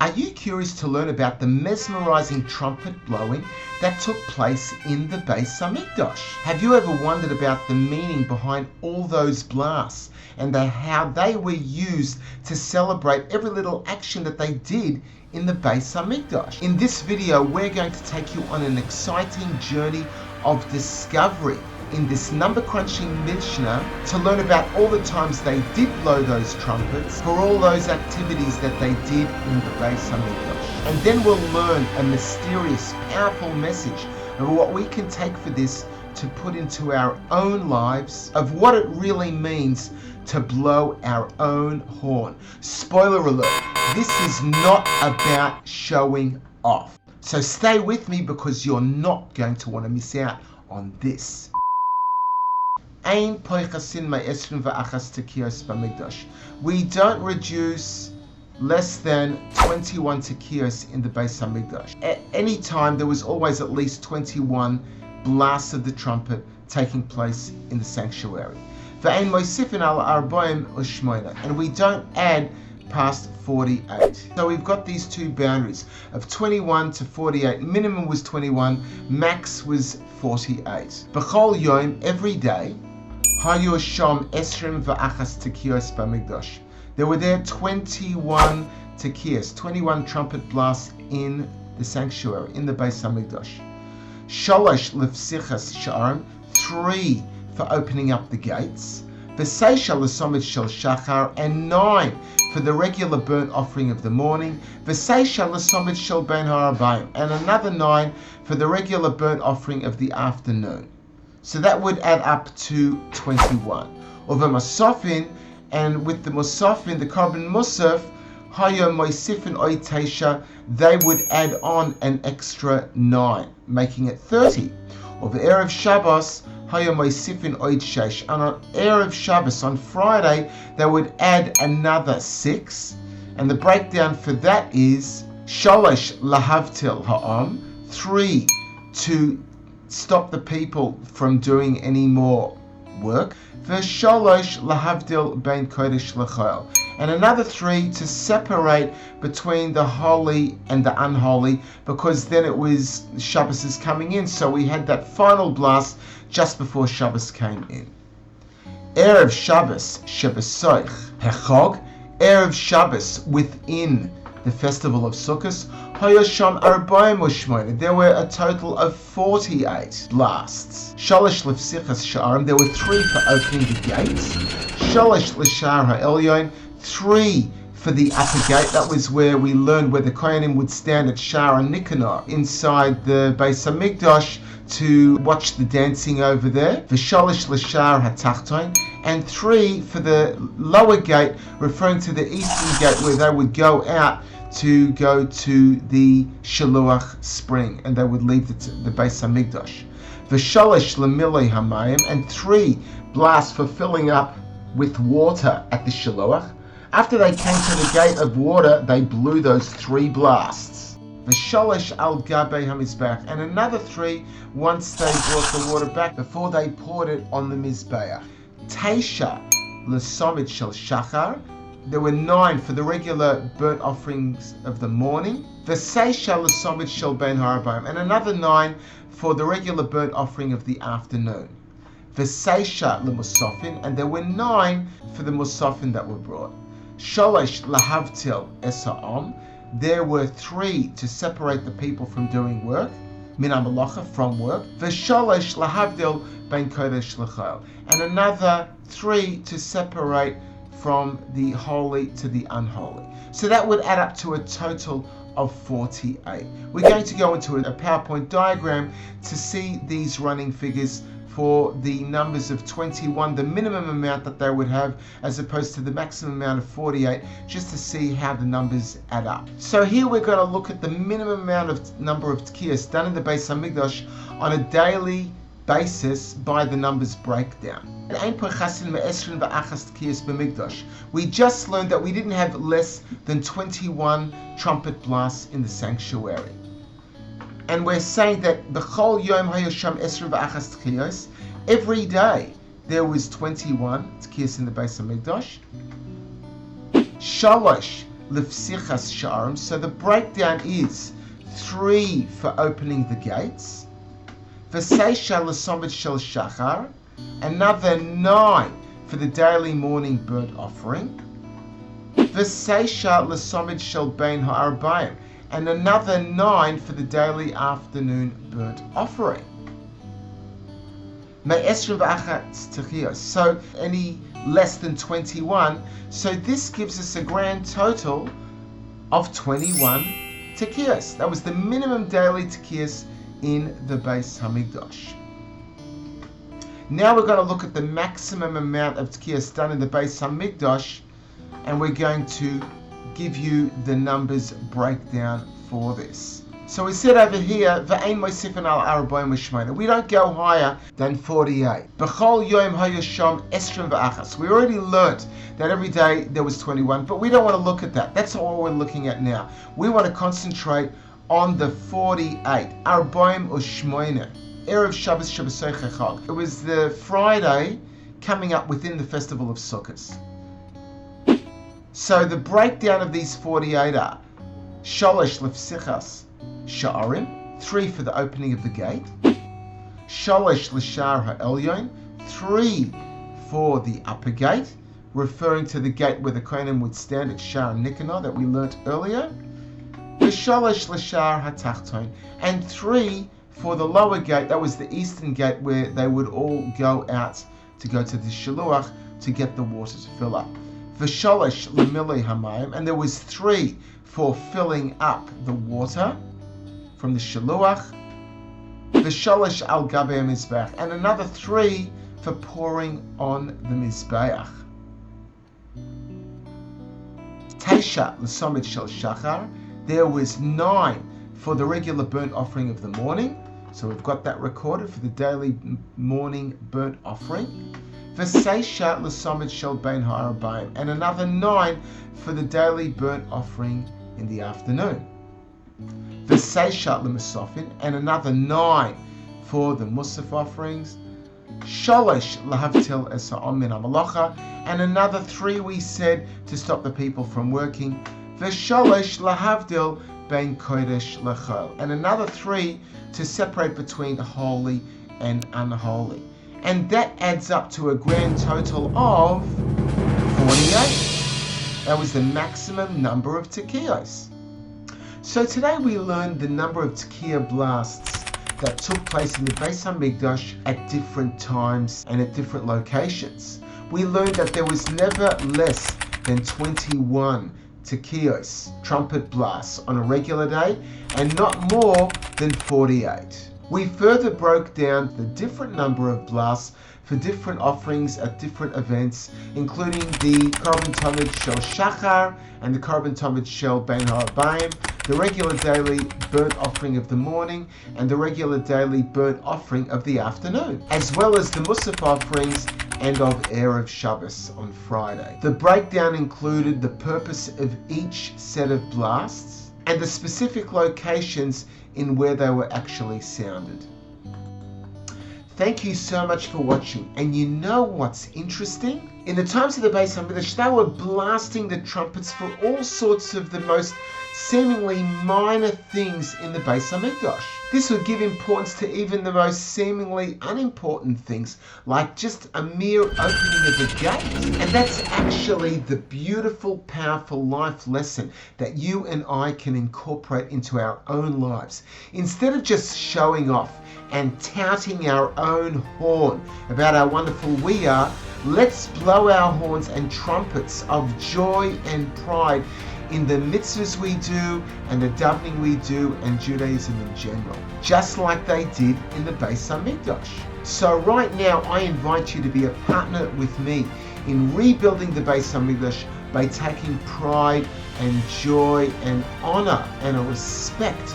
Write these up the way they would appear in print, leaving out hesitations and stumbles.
Are you curious to learn about the mesmerizing trumpet blowing that took place in the Beis Hamikdosh? Have you ever wondered about the meaning behind all those blasts and how they were used to celebrate every little action that they did in the Beis Hamikdosh? In this video, we're going to take you on an exciting journey of discovery in this number crunching Mishnah to learn about all the times they did blow those trumpets for all those activities that they did in the Beis Hamikdosh. And then we'll learn a mysterious, powerful message of what we can take for this to put into our own lives, of what it really means to blow our own horn. Spoiler alert, this is not about showing off. So stay with me because you're not going to want to miss out on this. We don't reduce less than 21 Tekiahs in the Beis Hamikdosh. At any time, there was always at least 21 blasts of the trumpet taking place in the sanctuary. And we don't add past 48. So we've got these two boundaries of 21 to 48. Minimum was 21, max was 48. B'chol yom, every day, hayu sham esrim v'achas tekiyos b'mikdosh. There were there 21 tekiyos, 21 trumpet blasts in the sanctuary, in the Beis Hamikdosh. Shalosh lefsichas sha'arim, 3 for opening up the gates. V'seisha l'somit shel shachar, and 9 for the regular burnt offering of the morning. V'seisha l'somit shel ben ha'arbayim, and another 9 for the regular burnt offering of the afternoon. So that would add up to 21. Over Musafin, and with the Musafin, the carbon Musaf, Hayo Moisifin Oy Teisha, they would add on an extra 9, making it 30. Over Erev Shabbos, Hayo Moisifin Oy Shesh, and on Erev Shabbos, on Friday, they would add another 6. And the breakdown for that is Shalosh Lahavtil Ha'am, 3 to stop the people from doing any more work. V'shalosh lahavdil bein kodesh l'chol, and another 3 to separate between the holy and the unholy, because then it was Shabbos is coming in, so we had that final blast just before Shabbos came in. Erev Shabbos shebesoich hechog, Erev Shabbos within the festival of Sukkah, there were a total of 48 blasts. Shalosh lefsichas sha'arim, there were 3 for opening the gates. Shalosh l'shar ha'elyon, 3 for the upper gate. That was where we learned where the Kohanim would stand at Shara Nikanor inside the Beis Hamikdosh to watch the dancing over there. V'shalosh l'shar ha'tachton, and 3 for the lower gate, referring to the eastern gate where they would go out to go to the Shaluach spring, and they would leave the Beis Hamikdosh. V'shalosh l'miloi hamayim, and 3 blasts for filling up with water at the Shaluach. After they came to the gate of water, they blew those 3 blasts. V'shalosh al gabe hamizbeach, and another 3 once they brought the water back before they poured it on the mizbeach. Teisha l'somit shel shachar, there were 9 for the regular burnt offerings of the morning. V'seisha l'somit shel ben ha'arbayim, and another 9 for the regular burnt offering of the afternoon. V'seisha l'musafin, and there were 9 for the musafin that were brought. Shalosh lahavtil esa'am, there were 3 to separate the people from doing work, min ha'malacha, from work. V'shalosh lahavdil ben kodesh l'chol, and another 3 to separate from the holy to the unholy. So that would add up to a total of 48. We're going to go into a PowerPoint diagram to see these running figures for the numbers of 21, the minimum amount that they would have, as opposed to the maximum amount of 48, just to see how the numbers add up. So here we're going to look at the minimum amount of number of tekiyos done in the Beis Hamikdosh on a daily basis by the numbers breakdown. We just learned that we didn't have less than 21 trumpet blasts in the sanctuary. And we're saying that b'chol yom hayasham esrim v'achas tekiyos, every day there was 21 tekiyos in the Beis Hamikdosh. Shalosh lefsichas sha'arim. So the breakdown is 3 for opening the gates. V'seisha l'somid shel shachar. Another 9 for the daily morning burnt offering. V'seisha l'somid shel bein ha'arbaim. And another 9 for the daily afternoon burnt offering. So any less than 21. So this gives us a grand total of 21 Tekiahs. That was the minimum daily Tekiahs in the Beis Hamikdosh. Now we're going to look at the maximum amount of Tekiahs done in the Beis Hamikdosh, and we're going to give you the numbers breakdown for this. So we said over here, V'ein moisifin al arbaim v'shmeina. We don't go higher than 48. B'chol yom hayasham esrim v'achas. We already learnt that every day there was 21, but we don't want to look at that. That's not what we're looking at now. We want to concentrate on the 48. Arbaim u'shmeina. Erev Shabbos Shabbosei Chag. It was the Friday coming up within the festival of Sukkah. So the breakdown of these 48 are Shalosh lefsichas sha'arim, 3 for the opening of the gate. Shalosh l'shar ha'elyon, 3 for the upper gate, referring to the gate where the Kohanim would stand at Shar Nikanor that we learnt earlier. V'shalosh l'shar ha'tachton, and 3 for the lower gate, that was the eastern gate where they would all go out to go to the Shaluach to get the water to fill up. V'shalosh l'milei hamayim, and there was 3 for filling up the water from the Shaluach. V'shalosh al gabei mizbeach, and another 3 for pouring on the Mizbeach. Teisha l'somid shel shachar, there was 9 for the regular burnt offering of the morning. So we've got that recorded for the daily morning burnt offering. V'seisha l'somid shel bein ha'arbaim, and another 9 for the daily burnt offering in the afternoon. V'seisha l'musafin, and another 9 for the musaf offerings. Shalosh lahavtil es ha'om min ha'malacha, and another 3 we said to stop the people from working. V'shalosh lahavdil bein kodesh lechol, and another 3 to separate between holy and unholy. And that adds up to a grand total of 48. That was the maximum number of Tekiahs. So today we learned the number of Tekiah blasts that took place in the Beis Hamikdosh at different times and at different locations. We learned that there was never less than 21 Tekiahs, trumpet blasts, on a regular day, and not more than 48. We further broke down the different number of blasts for different offerings at different events, including the Korban Tamid Shel Shachar and the Korban Tamid Shel Bein Ha'arbaim, the regular daily burnt offering of the morning, and the regular daily burnt offering of the afternoon, as well as the Musaf offerings and of Erev Shabbos on Friday. The breakdown included the purpose of each set of blasts and the specific locations in where they were actually sounded. Thank you so much for watching. And you know what's interesting? In the times of the Beis Hamikdosh, they were blasting the trumpets for all sorts of the most seemingly minor things in the Beis Hamikdosh. This would give importance to even the most seemingly unimportant things, like just a mere opening of the gate. And that's actually the beautiful, powerful life lesson that you and I can incorporate into our own lives. Instead of just showing off and touting our own horn about how wonderful we are, let's blow our horns and trumpets of joy and pride in the mitzvahs we do and the davening we do and Judaism in general, just like they did in the Beis Hamikdosh. So right now I invite you to be a partner with me in rebuilding the Beis Hamikdosh by taking pride and joy and honor and a respect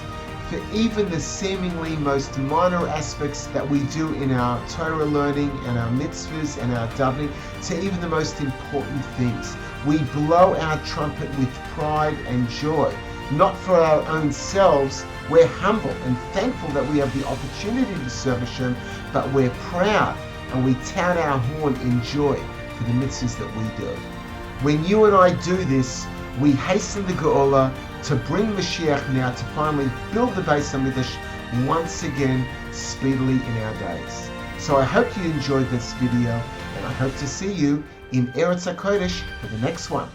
for even the seemingly most minor aspects that we do in our Torah learning and our mitzvahs and our davening, to even the most important things. We blow our trumpet with pride and joy, not for our own selves. We're humble and thankful that we have the opportunity to serve Hashem, but we're proud and we tout our horn in joy for the mitzvahs that we do. When you and I do this, we hasten the Geolah to bring Mashiach now to finally build the Beis Hamikdosh once again speedily in our days. So I hope you enjoyed this video, and I hope to see you in Eretz HaKodesh for the next one.